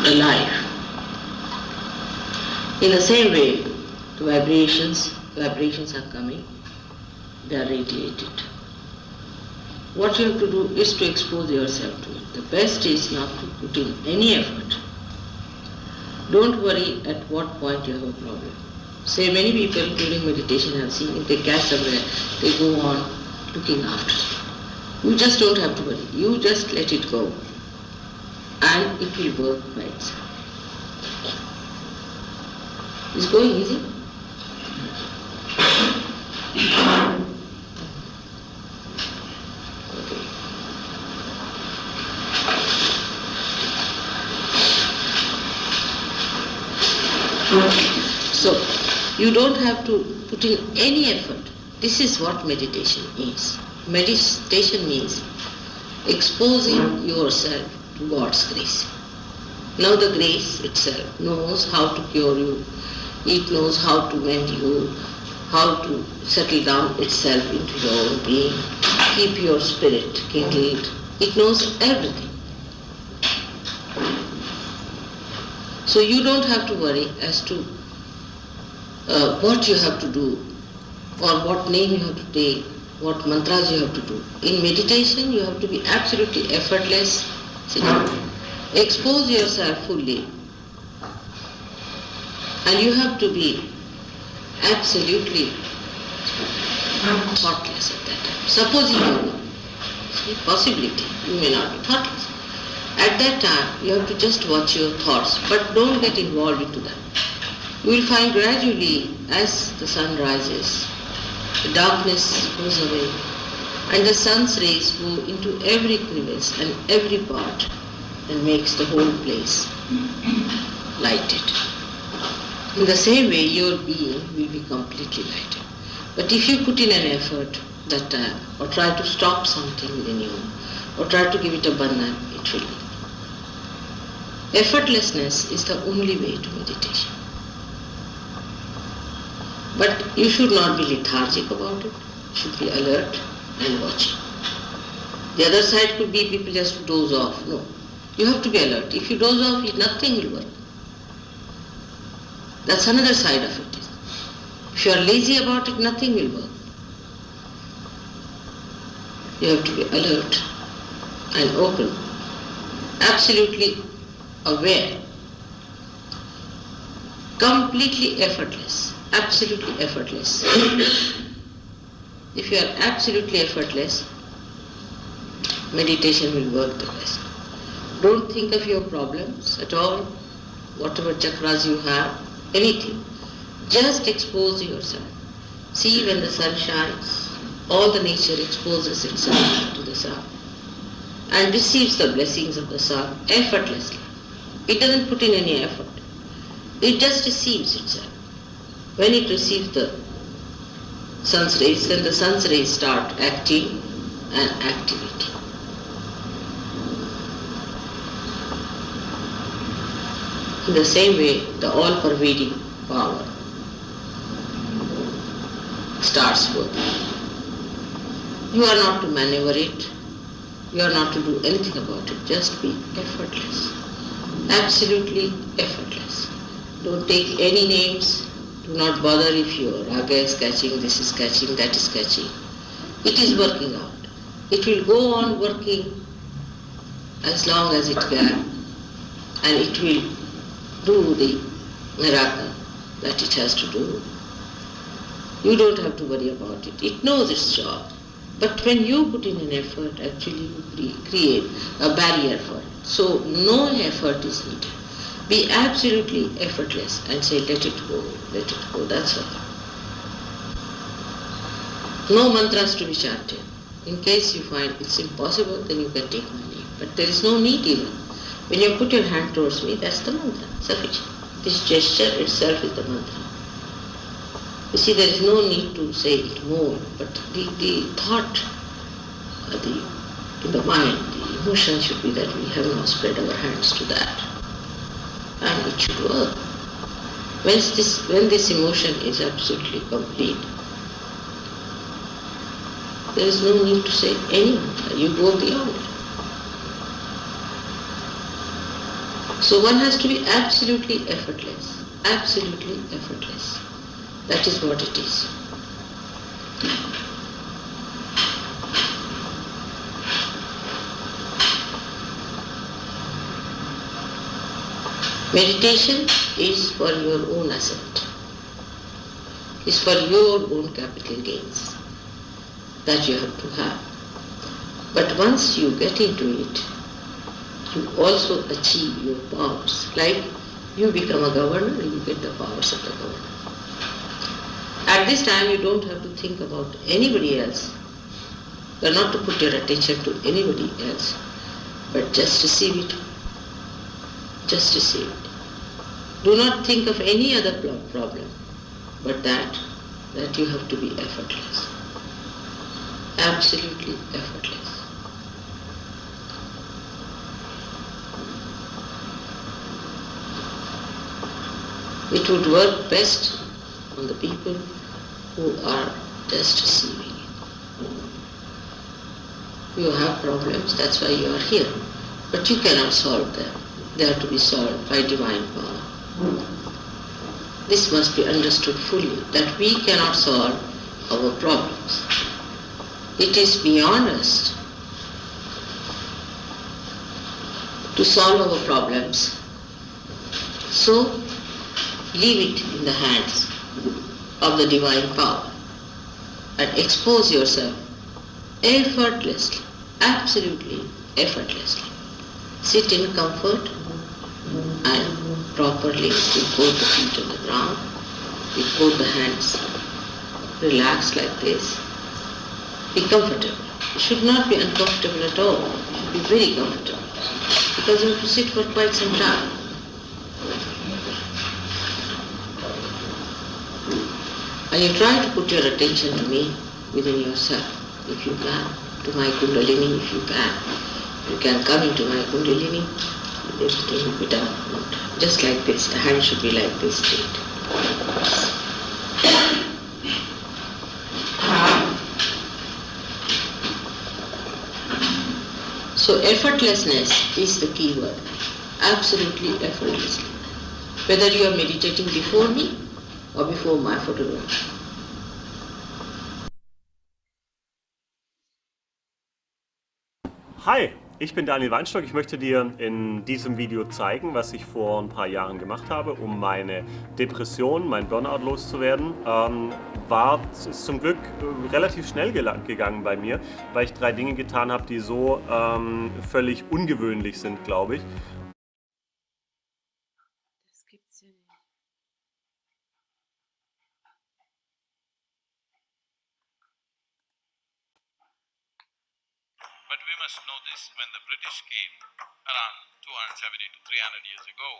the life. In the same way, the vibrations are coming, they are radiated. What you have to do is to expose yourself to it. The best is not to put in any effort. Don't worry at what point you have a problem. Say many people during meditation have seen if they catch somewhere, they go on looking after it. You just don't have to worry. You just let it go and it will work by itself. It's going easy. So, you don't have to put in any effort. This is what meditation is. Meditation means exposing yourself to God's grace. Now the grace itself knows how to cure you. It knows how to mend you, how to settle down itself into your own being, keep your spirit kindled. It knows everything. So you don't have to worry as to what you have to do or what name you have to take, what mantras you have to do. In meditation you have to be absolutely effortless. Expose yourself fully and you have to be absolutely thoughtless at that time. Supposing you know, possibility, you may not be thoughtless. At that time, you have to just watch your thoughts, but don't get involved into them. You will find gradually, as the sun rises, the darkness goes away, and the sun's rays go into every crevice and every part, and makes the whole place lighted. In the same way, your being will be completely lighted. But if you put in an effort that time, or try to stop something within you, or try to give it a bandhan, it will be. Effortlessness is the only way to meditation. But you should not be lethargic about it. You should be alert and watching. The other side could be people just doze off. No. You have to be alert. If you doze off, nothing will work. That's another side of it. If you are lazy about it, nothing will work. You have to be alert and open, absolutely aware, completely effortless, absolutely effortless. If you are absolutely effortless, meditation will work the best. Don't think of your problems at all, whatever chakras you have, anything. Just expose yourself. See, when the sun shines, all the nature exposes itself to the sun and receives the blessings of the sun effortlessly. It doesn't put in any effort. It just receives itself. When it receives the sun's rays, then the sun's rays start acting and activating. In the same way, the all-pervading power starts working. You are not to maneuver it. You are not to do anything about it. Just be effortless. Absolutely effortless. Don't take any names. Do not bother if your raga is catching, this is catching, that is catching. It is working out. It will go on working as long as it can, and it will do the miracle that it has to do. You don't have to worry about it. It knows its job. But when you put in an effort, actually you create a barrier for it. So no effort is needed. Be absolutely effortless and say, let it go, that's all. No mantras to be chanted. In case you find it's impossible, then you can take my name. But there is no need even. When you put your hand towards me, that's the mantra, sufficient. This gesture itself is the mantra. You see, there is no need to say it more, but the thought, in the mind, the emotion should be that we have now spread our hands to that. And it should work. When this emotion is absolutely complete, there is no need to say any mantra. You go beyond it. So one has to be absolutely effortless. Absolutely effortless. That is what it is. Meditation is for your own asset, is for your own capital gains that you have to have. But once you get into it, you also achieve your powers. Like you become a governor, you get the powers of the governor. At this time you don't have to think about anybody else. You are not to put your attention to anybody else, but just receive it. Just receive it. Do not think of any other problem, but that you have to be effortless. Absolutely effortless. It would work best on the people who are just receiving it. You have problems, that's why you are here. But you cannot solve them. They have to be solved by divine power. This must be understood fully, that we cannot solve our problems. It is beyond us to solve our problems. So, leave it in the hands of the divine power and expose yourself effortlessly, absolutely effortlessly. Sit in comfort and properly with both the feet on the ground, with both the hands. Relax like this. Be comfortable. You should not be uncomfortable at all. You should be very comfortable because you have to sit for quite some time. And you try to put your attention to me within yourself, if you can, to my Kundalini, if you can. You can come into my Kundalini, everything will be done. Just like this, the hand should be like this straight. So effortlessness is the key word. Absolutely effortlessly. Whether you are meditating before me or before my photograph. Hi, ich bin Daniel Weinstock. Ich möchte dir in diesem Video zeigen, was ich vor ein paar Jahren gemacht habe, um meine Depression, mein Burnout loszuwerden. Ist zum Glück relativ schnell gegangen bei mir, weil ich 3 Dinge getan habe, die so völlig ungewöhnlich sind, glaube ich. Das gibt's ja nicht. But we must know this, when the British came around 270 to 300 years ago,